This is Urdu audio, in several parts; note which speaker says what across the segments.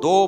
Speaker 1: 2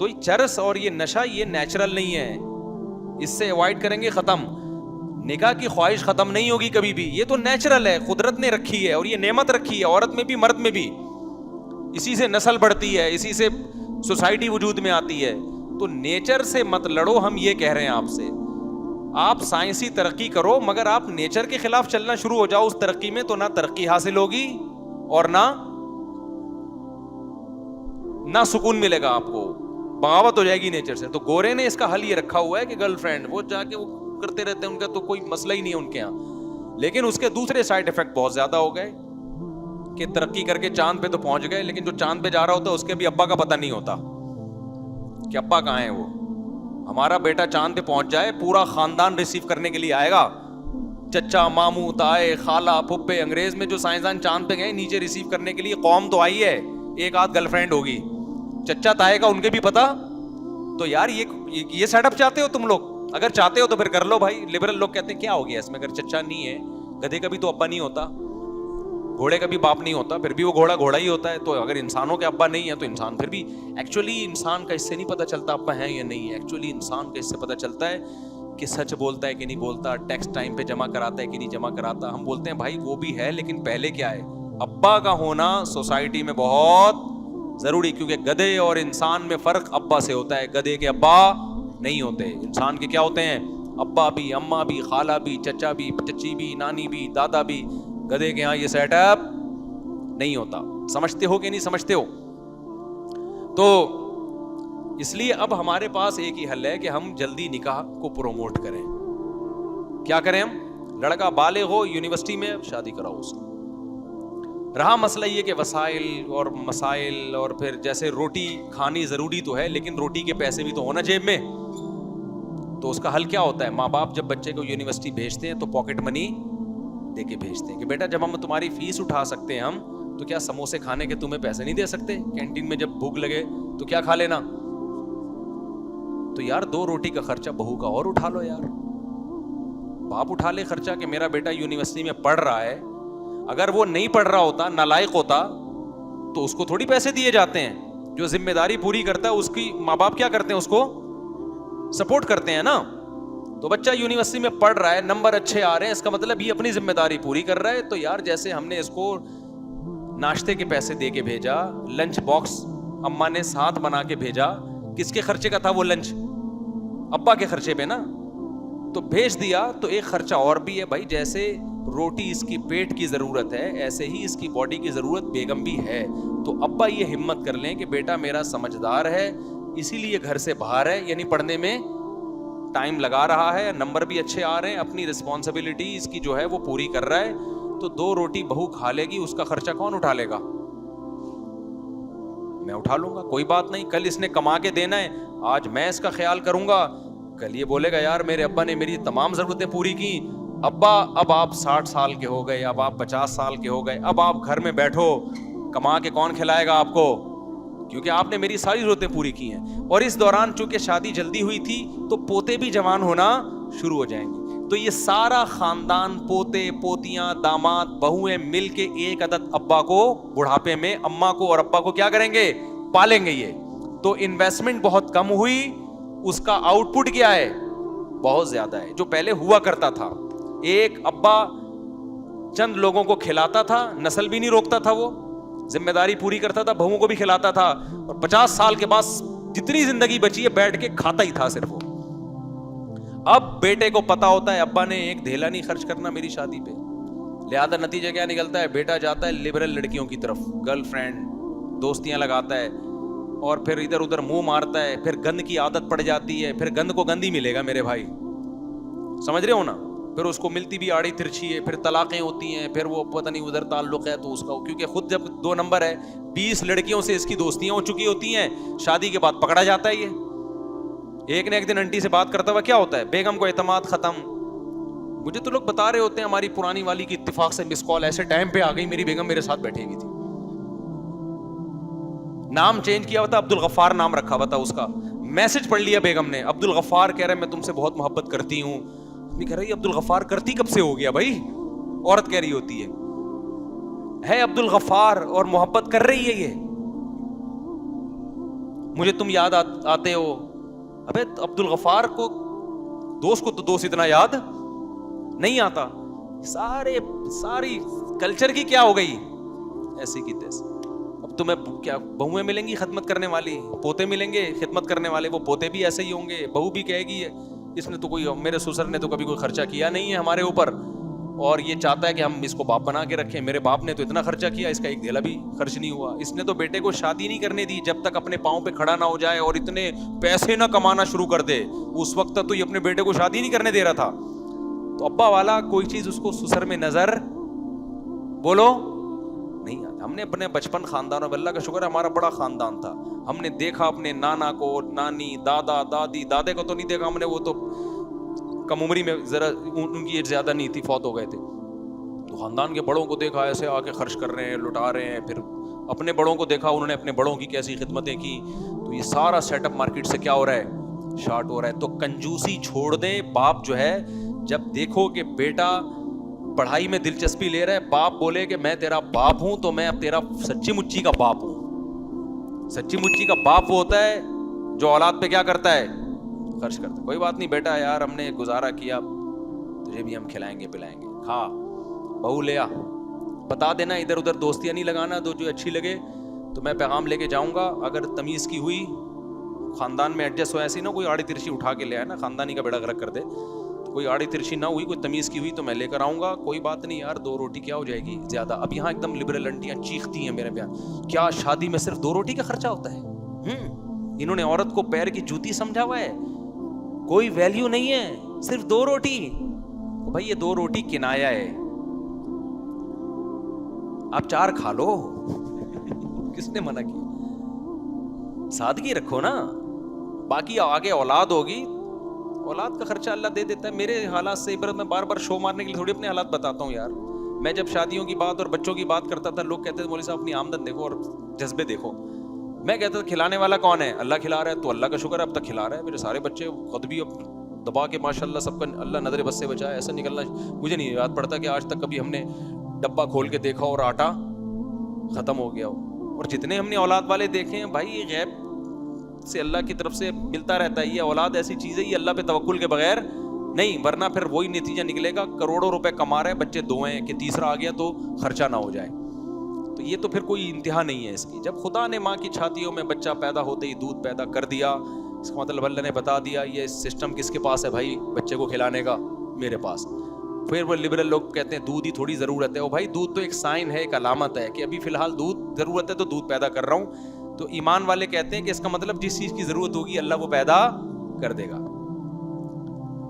Speaker 1: تو یہ چرس اور یہ نشہ یہ نیچرل نہیں ہے, اس سے اوائڈ کریں گے ختم. نکاح کی خواہش ختم نہیں ہوگی کبھی بھی, یہ تو نیچرل ہے, قدرت نے رکھی ہے اور یہ نعمت رکھی ہے عورت میں بھی مرد میں بھی. اسی سے نسل بڑھتی ہے, اسی سے سوسائٹی وجود میں آتی ہے. تو نیچر سے مت لڑو, ہم یہ کہہ رہے ہیں آپ سے. آپ سائنسی ترقی کرو مگر آپ نیچر کے خلاف چلنا شروع ہو جاؤ اس ترقی میں, تو نہ ترقی حاصل ہوگی اور نہ سکون ملے گا آپ کو, بغاوت ہو جائے گی نیچر سے. تو گورے نے اس کا حل یہ رکھا ہوا ہے کہ گرل فرینڈ وہ جا کے وہ کرتے رہتے ہیں, ان کا تو کوئی مسئلہ ہی نہیں ہے ان کے یہاں. لیکن اس کے دوسرے سائڈ افیکٹ بہت زیادہ ہو گئے کہ ترقی کر کے چاند پہ تو پہنچ گئے, لیکن جو چاند پہ جا رہا ہوتا ہے اس کے بھی ابا کا پتہ نہیں ہوتا کہ ابا کہاں ہے. وہ ہمارا بیٹا چاند پہ پہنچ جائے, پورا خاندان ریسیو کرنے کے لیے آئے گا, چچا ماموں تائے خالہ پھپھے. انگریز میں جو سائنسدان چاند پہ گئے نیچے ریسیو کرنے کے لیے قوم تو آئی ہے, ایک آدھ گرل فرینڈ ہوگی, چچا تائے کا ان کے بھی پتا. تو یار یہ سیٹ اپ چاہتے ہو تم لوگ؟ اگر چاہتے ہو تو پھر کر لو بھائی. لبرل لوگ کہتے ہیں کیا ہو گیا اس میں, اگر چچا نہیں ہے, گدھے کا بھی تو ابا نہیں ہوتا, گھوڑے کا بھی باپ نہیں ہوتا, پھر بھی وہ گھوڑا گھوڑا ہی ہوتا ہے. تو اگر انسانوں کے ابا نہیں ہے تو انسان پھر بھی ایکچولی انسان کا اس سے نہیں پتہ چلتا ابا ہے یا نہیں ہے. ایکچولی انسان کا اس سے پتہ چلتا ہے کہ سچ بولتا ہے کہ نہیں بولتا, ٹیکس ٹائم پہ جمع کراتا ہے کہ نہیں جمع کراتا. ہم بولتے ہیں بھائی وہ بھی ہے, لیکن پہلے کیا ہے, ابا کا ہونا سوسائٹی میں بہت ضروری, کیونکہ گدھے اور انسان میں فرق ابا سے ہوتا ہے. گدھے کے ابا نہیں ہوتے, انسان کے کیا ہوتے ہیں, ابا بھی, اماں بھی, خالہ بھی, چچا بھی, چچی بھی, نانی بھی, دادا بھی. گدھے کے ہاں یہ سیٹ اپ نہیں ہوتا. سمجھتے ہو کہ نہیں سمجھتے ہو؟ تو اس لیے اب ہمارے پاس ایک ہی حل ہے کہ ہم جلدی نکاح کو پروموٹ کریں. کیا کریں ہم؟ لڑکا بالغ ہو, یونیورسٹی میں شادی کراؤ اس کو. رہا مسئلہ یہ کہ وسائل اور مسائل, اور پھر جیسے روٹی کھانی ضروری تو ہے, لیکن روٹی کے پیسے بھی تو ہونا جیب میں. تو اس کا حل کیا ہوتا ہے؟ ماں باپ جب بچے کو یونیورسٹی بھیجتے ہیں تو پاکٹ منی دے کے بھیجتے ہیں کہ بیٹا جب ہم تمہاری فیس اٹھا سکتے ہیں ہم, تو کیا سموسے کھانے کے تمہیں پیسے نہیں دے سکتے؟ کینٹین میں جب بھوک لگے تو کیا کھا لینا. تو یار 2 روٹی کا خرچہ بہو کا اور اٹھا لو یار. باپ اٹھا لے خرچہ کہ میرا بیٹا یونیورسٹی میں پڑھ رہا ہے. اگر وہ نہیں پڑھ رہا ہوتا, نالائق ہوتا, تو اس کو تھوڑی پیسے دیے جاتے ہیں. جو ذمہ داری پوری کرتا ہے اس کی ماں باپ کیا کرتے ہیں, اس کو سپورٹ کرتے ہیں نا. تو بچہ یونیورسٹی میں پڑھ رہا ہے, نمبر اچھے آ رہے ہیں, اس کا مطلب یہ اپنی ذمہ داری پوری کر رہا ہے. تو یار جیسے ہم نے اس کو ناشتے کے پیسے دے کے بھیجا, لنچ باکس اماں نے ساتھ بنا کے بھیجا, کس کے خرچے کا تھا وہ لنچ؟ ابا کے خرچے پہ نا. تو بھیج دیا, تو ایک خرچہ اور بھی ہے بھائی. جیسے روٹی اس کی پیٹ کی ضرورت ہے, ایسے ہی اس کی باڈی کی ضرورت بیگم بھی ہے. تو ابا یہ ہمت کر لیں کہ بیٹا میرا سمجھدار ہے, اسی لیے گھر سے باہر ہے, یعنی پڑھنے میں ٹائم لگا رہا ہے, نمبر بھی اچھے آ رہے ہیں, اپنی رسپانسبلٹی اس کی جو ہے وہ پوری کر رہا ہے. تو 2 روٹی بہو کھا لے گی, اس کا خرچہ کون اٹھا لے گا؟ میں اٹھا لوں گا, کوئی بات نہیں. کل اس نے کما کے دینا ہے, آج میں اس کا خیال کروں گا. کل یہ بولے گا یار میرے ابا نے میری تمام ضرورتیں پوری کی. ابا اب آپ 60 سال کے ہو گئے, اب آپ 50 سال کے ہو گئے, اب آپ گھر میں بیٹھو, کما کے کون کھلائے گا آپ کو؟ کیونکہ آپ نے میری ساری ضرورتیں پوری کی ہیں. اور اس دوران چونکہ شادی جلدی ہوئی تھی تو پوتے بھی جوان ہونا شروع ہو جائیں گے. تو یہ سارا خاندان, پوتے پوتیاں داماد بہویں مل کے ایک عدد ابا کو بڑھاپے میں اماں کو اور ابا کو کیا کریں گے؟ پالیں گے. یہ تو انویسٹمنٹ بہت کم ہوئی, اس کا آؤٹ پٹ کیا ہے؟ بہت زیادہ ہے. جو پہلے ہوا کرتا تھا, ایک ابا چند لوگوں کو کھلاتا تھا, نسل بھی نہیں روکتا تھا, وہ ذمہ داری پوری کرتا تھا, بہوؤں کو بھی کھلاتا تھا, اور 50 سال کے بعد جتنی زندگی بچی ہے بیٹھ کے کھاتا ہی تھا صرف وہ. اب بیٹے کو پتا ہوتا ہے ابا نے ایک دھیلا نہیں خرچ کرنا میری شادی پہ, لہذا نتیجہ کیا نکلتا ہے؟ بیٹا جاتا ہے لبرل لڑکیوں کی طرف, گرل فرینڈ دوستیاں لگاتا ہے, اور پھر ادھر ادھر منہ مارتا ہے. پھر گند کی عادت پڑ جاتی ہے, پھر گند کو گند ہی ملے گا میرے بھائی, سمجھ رہے ہو نا. پھر اس کو ملتی بھی آڑی ترچھی ہے, پھر طلاقیں ہوتی ہیں, پھر وہ پتہ نہیں ادھر تعلق ہے تو اس کا, کیونکہ خود جب 2 نمبر ہے, 20 لڑکیوں سے اس کی دوستیاں ہو چکی ہوتی ہیں, شادی کے بعد پکڑا جاتا ہے. یہ ایک نہ ایک دن انٹی سے بات کرتا ہوا کیا ہوتا ہے؟ بیگم کو اعتماد ختم. مجھے تو لوگ بتا رہے ہوتے ہیں ہماری پرانی والی کی اتفاق سے مس کال ایسے ٹائم پہ آ گئی, میری بیگم میرے ساتھ بیٹھے ہوئی تھی, نام چینج کیا ہوا تھا, عبد الغفار نام رکھا ہوا تھا اس کا. میسج پڑھ لیا بیگم نے, عبد الغفار کہہ رہے میں تم سے بہت محبت کرتی ہوں. کہہ رہی عبد الغفار کرتی کب سے ہو گیا بھائی؟ عورت کہہ رہی ہوتی ہے عبد الغفار اور محبت کر رہی ہے یہ. مجھے تم یاد آتے ہو. ابے عبد الغفار کو دوست کو تو دوست اتنا یاد نہیں آتا. ساری کلچر کی کیا ہو گئی ایسی کی تیسی. اب تمہیں کیا بہویں ملیں گی خدمت کرنے والی, پوتے ملیں گے خدمت کرنے والے, وہ پوتے بھی ایسے ہی ہوں گے. بہو بھی کہے گی اس نے تو کوئی, میرے سسر نے تو کبھی کوئی خرچہ کیا نہیں ہے ہمارے اوپر, اور یہ چاہتا ہے کہ ہم اس کو باپ بنا کے رکھیں. میرے باپ نے تو اتنا خرچہ کیا, اس کا ایک دھیلا بھی خرچ نہیں ہوا. اس نے تو بیٹے کو شادی نہیں کرنے دی جب تک اپنے پاؤں پہ کھڑا نہ ہو جائے اور اتنے پیسے نہ کمانا شروع کر دے. اس وقت تک تو یہ اپنے بیٹے کو شادی نہیں کرنے دے رہا تھا. تو ابا والا کوئی چیز اس کو سسر میں نظر بولو نہیں آتا. ہم نے اپنے بچپن خاندان, اب اللہ کا شکر ہے ہمارا بڑا خاندان تھا, ہم نے دیکھا اپنے نانا کو, نانی, دادا, دادی, دادے کو تو نہیں دیکھا ہم نے, وہ تو کم عمری میں, ذرا ان کی ایج زیادہ نہیں تھی, فوت ہو گئے تھے. تو خاندان کے بڑوں کو دیکھا ایسے آ کے خرچ کر رہے ہیں, لٹا رہے ہیں. پھر اپنے بڑوں کو دیکھا, انہوں نے اپنے بڑوں کی کیسی خدمتیں کی. تو یہ سارا سیٹ اپ مارکیٹ سے کیا ہو رہا ہے, شارٹ ہو رہا ہے. تو کنجوسی چھوڑ دیں. باپ جو ہے جب دیکھو کہ بیٹا پڑھائی میں دلچسپی لے رہا ہے, باپ بولے کہ میں تیرا باپ ہوں تو میں اب تیرا سچی مچی کا باپ ہوں. سچی مچی کا باپ وہ ہوتا ہے جو اولاد پہ کیا کرتا ہے, خرچ کرتا ہے. کوئی بات نہیں بیٹا, یار ہم نے گزارا کیا, تجھے بھی ہم کھلائیں گے پلائیں گے, کھا, بہو لے آ, بتا دینا ادھر ادھر دوستیاں نہیں لگانا. تو جو اچھی لگے تو میں پیغام لے کے جاؤں گا. اگر تمیز کی ہوئی, خاندان میں ایڈجسٹ ہو, ایسی نہ کوئی آڑی ترچی اٹھا کے لے آئے نا, خاندانی کا بیڑا غرق کر دے. کوئی آڑی ترچی نہ ہوئی, کوئی تمیز کی ہوئی تو میں لے کر آؤں گا. کوئی بات نہیں یار, 2 روٹی کیا ہو جائے گی زیادہ. اب یہاں ایک دم لبرل انٹیاں چیختی ہیں میرے بیان, کیا شادی میں صرف 2 روٹی کا خرچہ ہوتا ہے؟ انہوں نے عورت کو پیر کی جوتی سمجھا ہوا ہے, کوئی ویلیو نہیں ہے, صرف 2 روٹی. بھائی یہ 2 روٹی کنایا ہے, آپ 4 کھا لو, کس نے منع کیا؟ سادگی رکھو نا, باقی آگے اولاد ہوگی, اولاد کا خرچہ اللہ دے دیتا ہے. میرے حالات سے عبرت, میں بار بار شو مارنے کے لیے تھوڑی اپنے حالات بتاتا ہوں یار. میں جب شادیوں کی بات اور بچوں کی بات کرتا تھا, لوگ کہتے تھے مولوی صاحب اپنی آمدن دیکھو اور جذبے دیکھو. میں کہتا تھا کھلانے والا کون ہے؟ اللہ کھلا رہا ہے. تو اللہ کا شکر ہے اب تک کھلا رہا ہے. میرے سارے بچے خود بھی اب دبا کے ماشاء اللہ سب کا اللہ نظر بس سے بچائے. ایسا نکلنا مجھے نہیں یاد پڑتا کہ آج تک کبھی ہم نے ڈبہ کھول کے دیکھا اور آٹا ختم ہو گیا ہو. اور جتنے ہم نے اولاد والے دیکھے ہیں بھائی, یہ غیب سے اللہ کی طرف سے ملتا رہتا ہے. یہ اولاد ایسی چیز ہے, یہ اللہ پہ توکل کے بغیر نہیں, ورنہ پھر وہی نتیجہ نکلے گا, کروڑوں روپے کما رہے, بچے 2 ہیں کہ تیسرا آ گیا تو خرچہ نہ ہو جائے. تو یہ تو پھر کوئی انتہا نہیں ہے اس کی. جب خدا نے ماں کی چھاتیوں میں بچہ پیدا ہوتے ہی دودھ پیدا کر دیا, اس کا مطلب اللہ نے بتا دیا یہ سسٹم کس کے پاس ہے بھائی, بچے کو کھلانے کا, میرے پاس. پھر وہ لبرل لوگ کہتے ہیں دودھ ہی تھوڑی ضرورت ہے. او بھائی دودھ تو ایک سائن ہے, ایک علامت ہے کہ ابھی فی الحال دودھ ضرورت ہے تو دودھ پیدا کر رہا ہوں. تو ایمان والے کہتے ہیں کہ اس کا مطلب جس چیز کی ضرورت ہوگی اللہ وہ پیدا کر دے گا.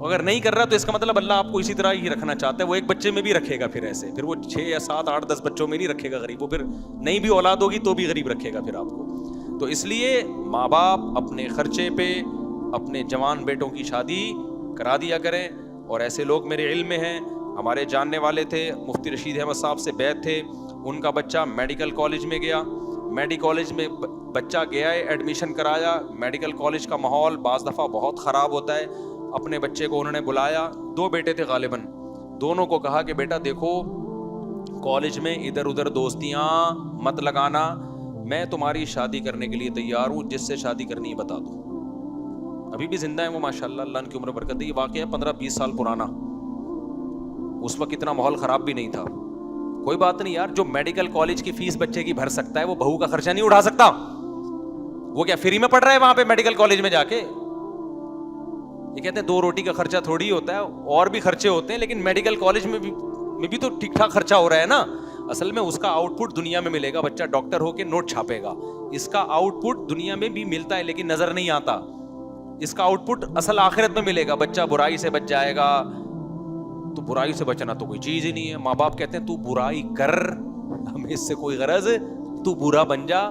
Speaker 1: اگر نہیں کر رہا تو اس کا مطلب اللہ آپ کو اسی طرح ہی رکھنا چاہتا ہے. وہ ایک بچے میں بھی رکھے گا, پھر ایسے پھر وہ 6 یا 7 8 10 بچوں میں نہیں رکھے گا غریب. وہ پھر نہیں بھی اولاد ہوگی تو بھی غریب رکھے گا پھر آپ کو. تو اس لیے ماں باپ اپنے خرچے پہ اپنے جوان بیٹوں کی شادی کرا دیا کریں. اور ایسے لوگ میرے علم میں ہیں, ہمارے جاننے والے تھے, مفتی رشید احمد صاحب سے بیعت تھے, ان کا بچہ میڈیکل کالج میں گیا. میڈیکل کالج میں بچہ گیا ہے, ایڈمیشن کرایا. میڈیکل کالج کا ماحول بعض دفعہ بہت خراب ہوتا ہے. اپنے بچے کو انہوں نے بلایا, 2 بیٹے تھے غالباً, دونوں کو کہا کہ بیٹا دیکھو کالج میں ادھر ادھر دوستیاں مت لگانا, میں تمہاری شادی کرنے کے لیے تیار ہوں, جس سے شادی کرنی ہے بتا دو. ابھی بھی زندہ ہیں وہ ماشاءاللہ, اللہ ان کی عمر برکت دے. یہ واقعہ 15-20 سال پرانا, اس وقت اتنا ماحول خراب بھی نہیں تھا. کوئی بات نہیں یار, جو میڈیکل کالج کی فیس بچے کی بھر سکتا ہے وہ بہو کا خرچہ نہیں اٹھا سکتا. وہ کیا فری میں پڑھ رہا ہے وہاں پہ میڈیکل کالج میں جا کے؟ یہ کہتے ہیں 2 روٹی کا خرچہ تھوڑی ہوتا ہے, اور بھی خرچے ہوتے ہیں, لیکن میڈیکل کالج میں بھی تو ٹھیک ٹھاک خرچہ ہو رہا ہے نا. اصل میں اس کا آؤٹ پٹ دنیا میں ملے گا, بچہ ڈاکٹر ہو کے نوٹ چھاپے گا, اس کا آؤٹ پٹ دنیا میں بھی ملتا ہے لیکن نظر نہیں آتا. اس کا آؤٹ پٹ اصل آخرت میں ملے گا. بچہ برائی سے بچ جائے گا, تو برائی سے بچنا تو کوئی چیز ہی نہیں ہے. ماں باپ کہتے ہیں تو برائی کر, ہمیں اس سے کوئی غرض, تو برا بن جا,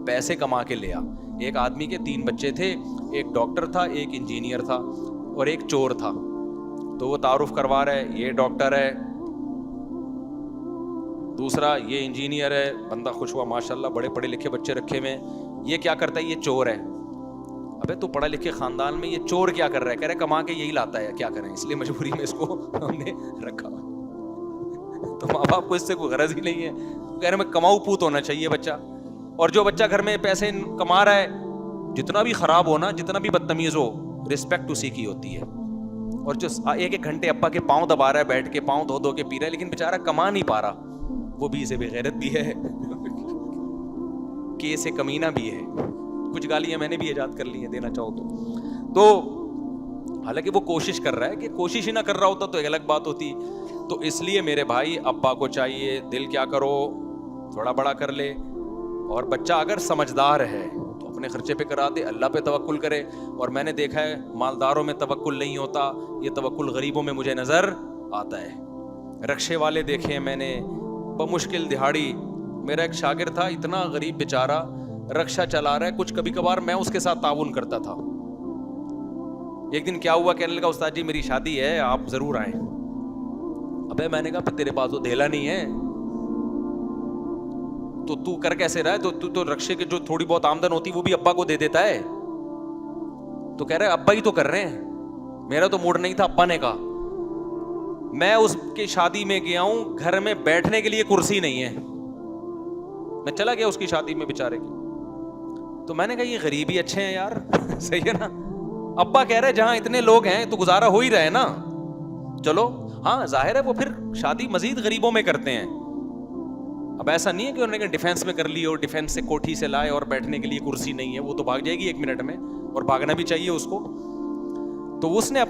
Speaker 1: پیسے کما کے لے آ. ایک آدمی کے 3 بچے تھے, ایک ڈاکٹر تھا, ایک انجینئر تھا, اور ایک چور تھا. تو وہ تعارف کروا رہا ہے, یہ ڈاکٹر ہے, دوسرا یہ انجینئر ہے. بندہ خوش ہوا, ماشاءاللہ بڑے پڑھے لکھے بچے رکھے ہوئے. یہ کیا کرتا ہے؟ یہ چور ہے. ابے تو پڑھا لکھے خاندان میں یہ چور کیا کر رہا ہے؟ کہہ رہے کما کے یہی لاتا ہے, کیا کریں, اس لیے مجبوری میں اس کو ہم نے رکھا. تو ماں باپ کو اس سے کوئی غرض ہی نہیں ہے, کہہ رہے میں کماؤ پوت ہونا چاہیے بچہ. اور جو بچہ گھر میں پیسے کما رہا ہے جتنا بھی خراب ہو نا, جتنا بھی بدتمیز ہو, رسپیکٹ اسی کی ہوتی ہے. اور جو ایک ایک گھنٹے ابا کے پاؤں دبا رہا ہے بیٹھ کے, پاؤں دھو دھو کے پی رہا ہے, لیکن بیچارہ کما نہیں پا رہا, وہ بھی اسے بغیرت بھی ہے کہ اسے کمینہ بھی ہے. کچھ گالیاں میں نے بھی ایجاد کر لی ہیں دینا چاہو تو حالانکہ وہ کوشش کر رہا ہے, کہ کوشش ہی نہ کر رہا ہوتا تو ایک الگ بات ہوتی. تو اس لیے میرے بھائی ابا کو چاہیے دل کیا کرو تھوڑا بڑا کر لے, اور بچہ اگر سمجھدار ہے تو اپنے خرچے پہ کرا دے, اللہ پہ توکل کرے. اور میں نے دیکھا ہے مالداروں میں توکل نہیں ہوتا, یہ توکل غریبوں میں مجھے نظر آتا ہے. رکشے والے دیکھے ہیں میں نے, بمشکل دہاڑی. میرا ایک شاگرد تھا, اتنا غریب بیچارہ, رکشہ چلا رہا ہے, کچھ کبھی کبھار میں اس کے ساتھ تعاون کرتا تھا. ایک دن کیا ہوا, کہنے لگا استاد جی میری شادی ہے آپ ضرور آئیں. ابے میں نے کہا تیرے پاس تو دھیلا نہیں ہے تو کر کیسے رہا ہے, تو رکشے کے جو تھوڑی بہت آمدن ہوتی وہ بھی ابا کو دے دیتا ہے. تو کہہ رہے ابا ہی تو کر رہے ہیں, میرا تو موڈ نہیں تھا. ابا نے کہا میں اس کی شادی میں گیا ہوں, گھر میں بیٹھنے کے لیے کرسی نہیں ہے, میں چلا گیا اس کی شادی میں بیچارے کی. تو میں نے کہا یہ غریب ہی اچھے ہیں یار صحیح ہے نا. ابا کہہ رہے جہاں اتنے لوگ ہیں تو گزارا ہو ہی رہے نا, چلو. ہاں ظاہر ہے وہ پھر شادی مزید غریبوں میں کرتے ہیں. اب ایسا نہیں ہے کہ انہوں نے ڈیفینس میں کر لی اور ڈیفینس سے کوٹھی سے لائے اور بیٹھنے کے لیے کرسی نہیں ہے, وہ تو بھاگ جائے گی 1 منٹ میں, اور بھاگنا بھی چاہیے اس کو. تو اس نے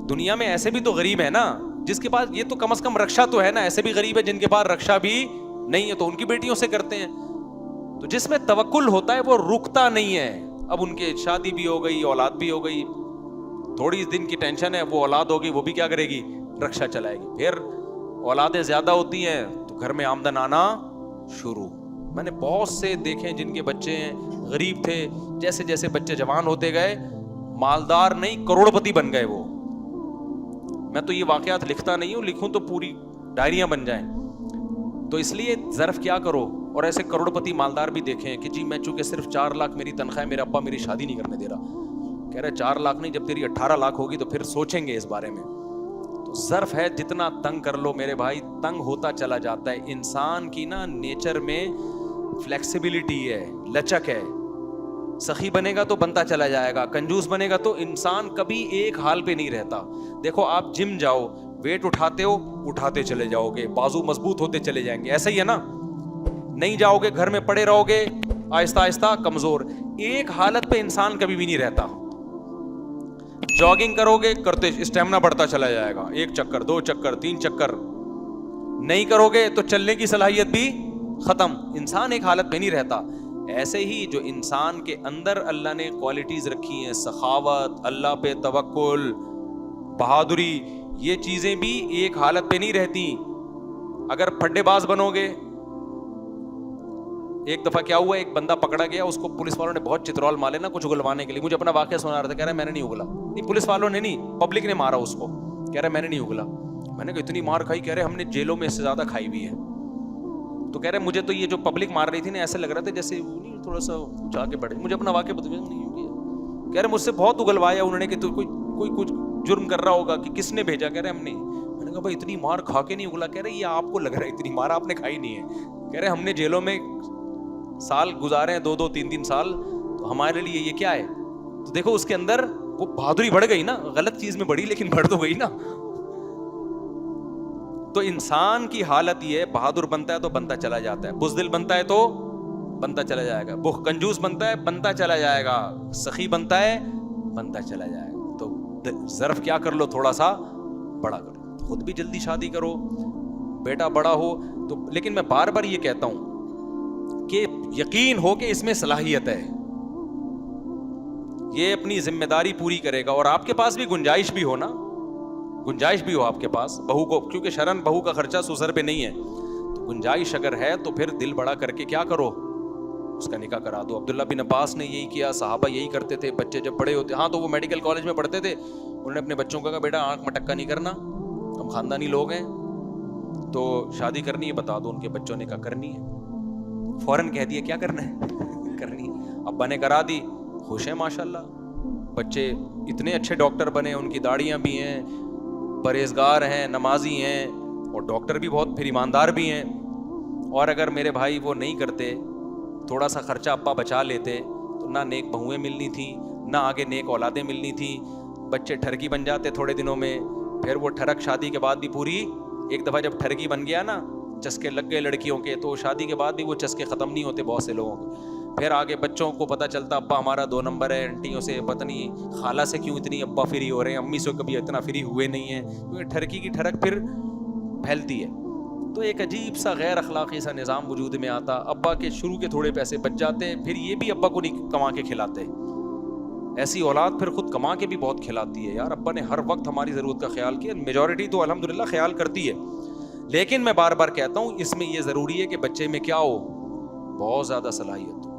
Speaker 1: دنیا میں ایسے بھی تو غریب ہے نا جس کے پاس یہ تو کم از کم رکشہ تو ہے نا, ایسے بھی غریب ہے جن کے پاس رکشہ بھی نہیں ہے تو ان کی بیٹیوں سے کرتے ہیں. تو جس میں توکل ہوتا ہے وہ رکتا نہیں ہے. اب ان کے شادی بھی ہو گئی, اولاد بھی ہو گئی, تھوڑی دن کی ٹینشن ہے, وہ اولاد ہوگی وہ بھی کیا کرے گی, رکشہ چلائے گی. پھر اولادیں زیادہ ہوتی ہیں تو گھر میں آمدن آنا شروع. میں نے بہت سے دیکھے جن کے بچے غریب تھے, جیسے جیسے بچے جوان ہوتے گئے مالدار نہیں کروڑ پتی بن گئے. وہ میں تو یہ واقعات لکھتا نہیں ہوں, لکھوں تو پوری ڈائریاں بن جائیں. تو اس لیے ظرف کیا کرو. اور ایسے کروڑ پتی مالدار بھی دیکھے ہیں کہ جی میں چونکہ صرف 4 لاکھ میری تنخواہ ہے, میرا ابا میری شادی نہیں کرنے دے رہا. کہہ رہے 4 لاکھ نہیں, جب تیری 18 لاکھ ہوگی تو پھر سوچیں گے اس بارے میں. تو ظرف ہے جتنا تنگ کر لو میرے بھائی, تنگ ہوتا چلا جاتا ہے. انسان کی نا نیچر میں فلیکسیبلٹی ہے, لچک ہے. سخی بنے گا تو بنتا چلا جائے گا, کنجوس بنے گا تو انسان کبھی ایک حال پہ نہیں رہتا. دیکھو آپ جم جاؤ, ویٹ اٹھاتے ہو, اٹھاتے چلے جاؤ گے, بازو مضبوط ہوتے چلے جائیں گے, ایسا ہی ہے نا. نہیں جاؤ گے, گھر میں پڑے رہو گے, آہستہ آہستہ کمزور. ایک حالت پہ انسان کبھی بھی نہیں رہتا. جاگنگ کرو گے, کرتے اسٹیمنا بڑھتا چلا جائے گا, 1 چکر 2 چکر 3 چکر. نہیں کرو گے تو چلنے کی صلاحیت بھی ختم. انسان ایک حالت پہ نہیں رہتا. ایسے ہی جو انسان کے اندر اللہ نے کوالٹیز رکھی ہیں, سخاوت, اللہ پہ توکل, بہادری, یہ چیزیں بھی ایک حالت پہ نہیں رہتی. اگر پھڈے باز بنو گے. ایک دفعہ کیا ہوا, ایک بندہ پکڑا گیا, اس کو پولیس والوں نے بہت چترول مارے نا کچھ اگلوانے کے لیے. مجھے اپنا واقعہ سنا رہا تھا, کہہ رہا ہے میں نے نہیں اگلا. نہیں پولیس والوں نے نہیں, پبلک نے مارا اس کو. کہہ رہا ہے میں نے نہیں اگلا. میں نے کہا اتنی مار کھائی؟ کہہ رہے ہم نے جیلوں میں اس سے زیادہ کھائی بھی ہے. تو کہہ رہے مجھے تو یہ جو پبلک مار رہی تھی نا ایسے لگ رہا تھا جیسے تھوڑا سا جا کے پڑے. مجھے اپنا واقعہ بتا نہیں. کہہ رہے مجھ سے بہت اگلوایا انہوں نے کہ تو کوئی کچھ جرم کر رہا ہوگا, کہ کس نے بھیجا. کہہ رہے ہم نے. میں نے کہا بھائی اتنی مار کھا کے نہیں اگلا. کہہ رہے یہ آپ کو لگ رہا ہے اتنی مار آپ نے کھائی نہیں ہے. کہہ رہے ہم نے جیلوں میں سال گزارے ہیں, 2 3 سال, تو ہمارے لیے یہ کیا ہے. تو دیکھو اس کے اندر وہ بہادری بڑھ گئی نا, غلط چیز میں بڑھی لیکن بڑھ تو گئی نا. تو انسان کی حالت یہ ہے, بہادر بنتا ہے تو بنتا چلا جاتا ہے, بزدل بنتا ہے تو بنتا چلا جائے گا, کنجوس بنتا ہے بنتا چلا جائے گا, سخی بنتا ہے بنتا چلا جائے گا. تو ظرف کیا کر لو, تھوڑا سا بڑا کرو. خود بھی جلدی شادی کرو, بیٹا بڑا ہو تو. لیکن میں بار بار یہ کہتا ہوں کہ یقین ہو کہ اس میں صلاحیت ہے, یہ اپنی ذمہ داری پوری کرے گا. اور آپ کے پاس بھی گنجائش بھی ہو نا, گنجائش بھی ہو آپ کے پاس بہو کو, کیونکہ شرن بہو کا خرچہ سسر پہ نہیں ہے. تو گنجائش اگر ہے تو پھر دل بڑا کر کے کیا کرو, اس کا نکاح کرا دو. عبداللہ بن عباس نے یہی کیا, صحابہ یہی کرتے تھے. بچے جب بڑے ہوتے, ہاں تو وہ میڈیکل کالج میں پڑھتے تھے, انہوں نے اپنے بچوں کو کہا بیٹا آنکھ مٹکا نہیں کرنا, ہم خاندانی لوگ ہیں, تو شادی کرنی ہے بتا دو. ان کے بچوں نے کہا کرنی ہے, فوراً کہہ دیا کیا کرنا ہے کرنی ہے. ابا نے کرا دی, خوش ہیں ماشاءاللہ. بچے اتنے اچھے ڈاکٹر بنے, ان کی داڑیاں بھی ہیں, پرہیزگار ہیں, نمازی ہیں, اور ڈاکٹر بھی بہت پھر ایماندار بھی ہیں. اور اگر میرے بھائی وہ نہیں کرتے, تھوڑا سا خرچہ ابا بچا لیتے, تو تو نہ نیک بہویں ملنی تھی, نہ آگے نیک اولادیں ملنی تھی. بچے ٹھرکی بن جاتے تھوڑے دنوں میں, پھر وہ ٹھرک شادی کے بعد بھی پوری, ایک دفعہ جب ٹھرکی بن گیا نا, چسکے لگ گئے لڑکیوں کے, تو شادی کے بعد بھی وہ چسکے ختم نہیں ہوتے بہت سے لوگوں کے. پھر آگے بچوں کو پتہ چلتا ابا ہمارا 2 نمبر ہے, انٹیوں سے پتہ نہیں خالہ سے کیوں اتنی ابا فری ہو رہے ہیں, امی سے کبھی اتنا فری ہوئے نہیں ہیں, کیونکہ ٹھرکی کی ٹھرک پھر پھیلتی ہے. تو ایک عجیب سا غیر اخلاقی سا نظام وجود میں آتا. ابا کے شروع کے تھوڑے پیسے بچ جاتے, پھر یہ بھی ابا کو نہیں کما کے کھلاتے. ایسی اولاد پھر خود کما کے بھی بہت کھلاتی ہے. یار ابا نے ہر وقت ہماری ضرورت کا خیال کیا. میجورٹی تو الحمدللہ خیال کرتی ہے, لیکن میں بار بار کہتا ہوں اس میں یہ ضروری ہے کہ بچے میں کیا ہو, بہت زیادہ صلاحیت ہو,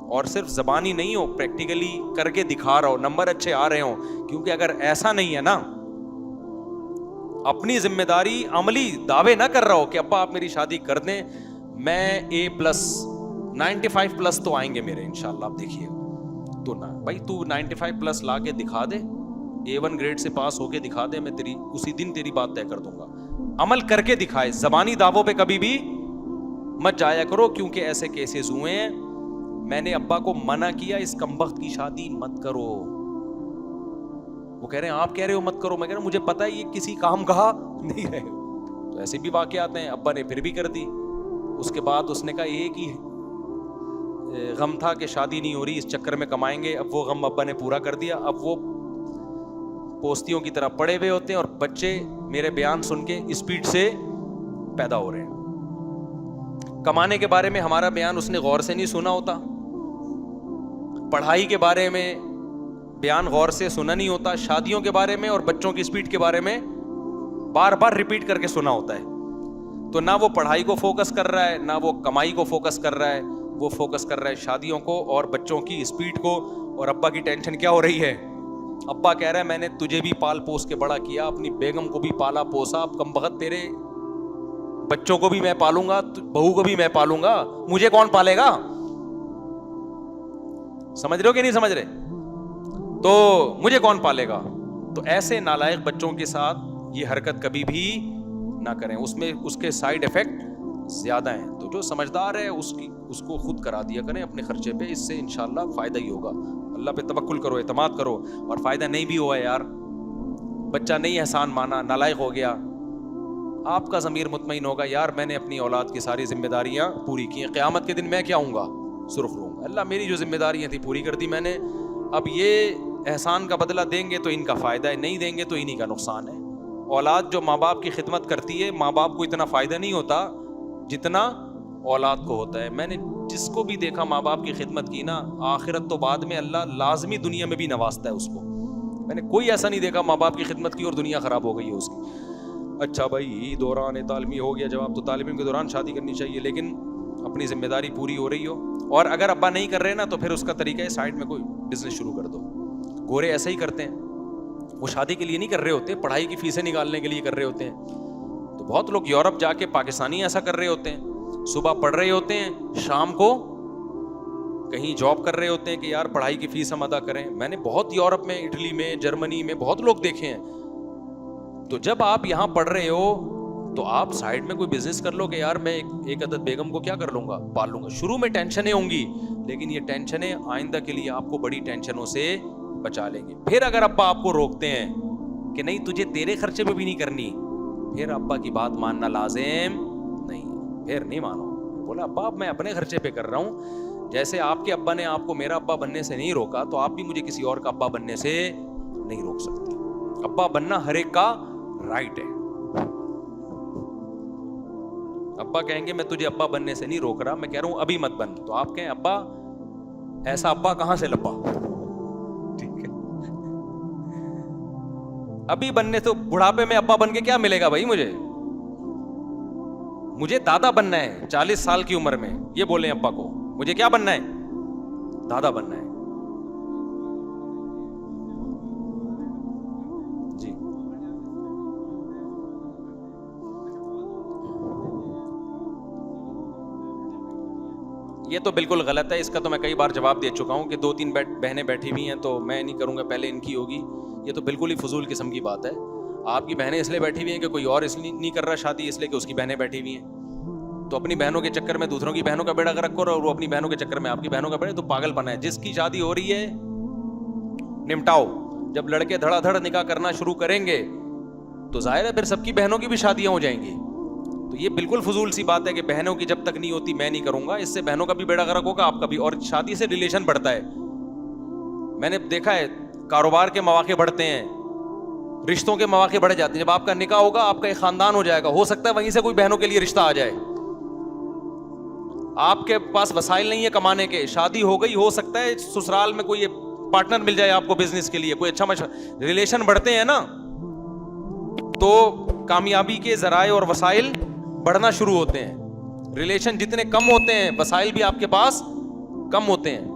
Speaker 1: اور صرف زبانی نہیں ہو, پریکٹیکلی کر کے دکھا رہا ہو, نمبر اچھے آ رہے ہوں. کیونکہ اگر ایسا نہیں ہے نا, اپنی ذمہ داری عملی دعوے نہ کر رہا ہو کہ ابا آپ میری شادی کر دیں, میں A+ 95+ تو آئیں گے میرے انشاءاللہ, آپ دیکھیے. تو نہ بھائی, تو 95+ لا کے دکھا دے, A1 گریڈ سے پاس ہو کے دکھا دے, میں تیری اسی دن تیری بات طے کر دوں گا. عمل کر کے دکھائے, زبانی دعووں پہ کبھی بھی مت جایا کرو, کیونکہ ایسے کیسز ہوئے ہیں. میں نے ابا کو منع کیا اس کمبخت کی شادی مت کرو. وہ کہہ رہے ہیں آپ کہہ رہے ہو مت کرو, میں کہہ رہا ہوں مجھے پتا ہے یہ کسی کام کا نہیں رہے. تو ایسے بھی واقعات ہیں. ابا نے پھر بھی کر دی. اس کے بعد اس نے کہا ایک ہی غم تھا کہ شادی نہیں ہو رہی, اس چکر میں کمائیں گے. اب وہ غم ابا نے پورا کر دیا. اب وہ پوستیوں کی طرح پڑے ہوئے ہوتے ہیں, اور بچے میرے بیان سن کے اسپیڈ سے پیدا ہو رہے ہیں. کمانے کے بارے میں ہمارا بیان اس نے غور سے نہیں سنا ہوتا, پڑھائی کے بارے میں بیان غور سے سنا نہیں ہوتا, شادیوں کے بارے میں اور بچوں کی اسپیڈ کے بارے میں بار بار ریپیٹ کر کے سنا ہوتا ہے. تو نہ وہ پڑھائی کو فوکس کر رہا ہے, نہ وہ کمائی کو فوکس کر رہا ہے, وہ فوکس کر رہا ہے شادیوں کو اور بچوں کی اسپیڈ کو. اور ابا کی ٹینشن کیا ہو رہی ہے, ابا کہہ رہا ہے میں نے تجھے بھی پال پوس کے بڑا کیا, اپنی بیگم کو بھی پالا پوسا, اب کم بخت تیرے بچوں کو بھی میں پالوں گا, بہو کو بھی میں پالوں گا, مجھے کون پالے گا؟ سمجھ رہے ہو کہ نہیں سمجھ رہے؟ تو مجھے کون پالے گا؟ تو ایسے نالائق بچوں کے ساتھ یہ حرکت کبھی بھی نہ کریں, اس میں اس کے سائیڈ ایفیکٹ زیادہ ہیں. تو جو سمجھدار ہے اس کو خود کرا دیا کریں اپنے خرچے پہ, اس سے انشاءاللہ فائدہ ہی ہوگا. اللہ پہ توکل کرو, اعتماد کرو, اور فائدہ نہیں بھی ہوا یار, بچہ نہیں احسان مانا, نالائق ہو گیا, آپ کا ضمیر مطمئن ہوگا یار میں نے اپنی اولاد کی ساری ذمہ داریاں پوری کی ہیں, قیامت کے دن میں کیا ہوں گا, سرخ رہوں گا. اللہ میری جو ذمہ داریاں تھی پوری کر دی میں نے, اب یہ احسان کا بدلہ دیں گے تو ان کا فائدہ ہے, نہیں دیں گے تو انہی کا نقصان ہے. اولاد جو ماں باپ کی خدمت کرتی ہے, ماں باپ کو اتنا فائدہ نہیں ہوتا جتنا اولاد کو ہوتا ہے. میں نے جس کو بھی دیکھا ماں باپ کی خدمت کی نا, آخرت تو بعد میں اللہ لازمی دنیا میں بھی نوازتا ہے اس کو. میں نے کوئی ایسا نہیں دیکھا ماں باپ کی خدمت کی اور دنیا خراب ہو گئی ہے اس کی. اچھا بھائی دوران تعلیمی ہو گیا جواب, تو تعلیم کے دوران شادی کرنی چاہیے, لیکن اپنی ذمہ داری پوری ہو رہی ہو. اور اگر ابا نہیں کر رہے نا تو پھر اس کا طریقہ ہے سائڈ میں کوئی بزنس شروع کر دو. گورے ایسا ہی کرتے ہیں, وہ شادی کے لیے نہیں کر رہے ہوتے, پڑھائی کی فیسیں نکالنے کے لیے کر رہے ہوتے ہیں. تو بہت لوگ یورپ جا کے پاکستانی ایسا کر رہے ہوتے ہیں, صبح پڑھ رہے ہوتے ہیں, شام کو کہیں جاب کر رہے ہوتے ہیں کہ یار پڑھائی کی فیس ہم ادا کریں. میں نے بہت یورپ میں, اٹلی میں, جرمنی میں بہت لوگ دیکھے ہیں. تو جب آپ یہاں پڑھ رہے ہو تو آپ سائڈ میں کوئی بزنس کر لو کہ یار میں ایک عدد بیگم کو کیا کر لوں گا, پال لوں گا. شروع میں ٹینشنیں ہوں گی, لیکن یہ ٹینشنیں آئندہ کے لیے آپ کو بڑی ٹینشنوں سے بچا لیں گے. پھر اگر ابا آپ کو روکتے ہیں کہ نہیں تجھے تیرے خرچے پہ بھی نہیں کرنی, پھر ابا کی بات ماننا لازم نہیں, پھر نہیں مانو. بولا ابا اب میں اپنے خرچے پہ کر رہا ہوں, جیسے آپ کے ابا نے آپ کو میرا ابا بننے سے نہیں روکا تو آپ بھی مجھے کسی اور کا ابا بننے سے نہیں روک سکتے. ابا بننا ہر ایک کا رائٹ ہے. ابا کہیں گے میں تجھے ابا بننے سے نہیں روک رہا, میں کہہ رہا ہوں ابھی مت بن, تو آپ کہیں ابا ایسا ابا کہاں سے لبا, ٹھیک ہے. ابھی بننے تو بڑھاپے میں ابا بن کے کیا ملے گا بھائی, مجھے دادا بننا ہے 40 سال کی عمر میں. یہ بولیں ابا کو مجھے کیا بننا ہے, دادا بننا ہے. جی یہ تو بالکل غلط ہے, اس کا تو میں کئی بار جواب دے چکا ہوں کہ 2-3 بہنیں بیٹھی ہوئی ہیں تو میں نہیں کروں گا, پہلے ان کی ہوگی. یہ تو بالکل ہی فضول قسم کی بات ہے. آپ کی بہنیں اس لیے بیٹھی ہوئی ہیں کہ کوئی اور اس لیے نہیں کر رہا شادی, اس لیے کہ اس کی بہنیں بیٹھی ہوئی ہیں. تو اپنی بہنوں کے چکر میں دوسروں کی بہنوں کا بیڑا غرق کرو اور وہ اپنی بہنوں کے چکر میں آپ کی بہنوں کا بیڑا. تو پاگل پنا ہے. جس کی شادی ہو رہی ہے نمٹاؤ. جب لڑکے دھڑا دھڑ نکاح کرنا شروع کریں گے تو ظاہر ہے پھر سب کی بہنوں کی بھی شادیاں ہو جائیں گی. تو یہ بالکل فضول سی بات ہے کہ بہنوں کی جب تک نہیں ہوتی میں نہیں کروں گا. اس سے بہنوں کا بھی بیڑا غرق ہوگا, آپ کا بھی. اور شادی سے ریلیشن بڑھتا ہے. میں نے دیکھا ہے کاروبار کے مواقع بڑھتے ہیں, رشتوں کے مواقع بڑھ جاتے ہیں. جب آپ کا نکاح ہوگا آپ کا ایک خاندان ہو جائے گا, ہو سکتا ہے وہیں سے کوئی بہنوں کے لیے رشتہ آ جائے. آپ کے پاس وسائل نہیں ہے کمانے کے, شادی ہو گئی, ہو سکتا ہے سسرال میں کوئی پارٹنر مل جائے آپ کو بزنس کے لیے, کوئی اچھا ریلیشن بڑھتے ہیں نا تو کامیابی کے ذرائع اور وسائل بڑھنا شروع ہوتے ہیں. ریلیشن جتنے کم ہوتے ہیں وسائل بھی آپ کے پاس کم ہوتے ہیں.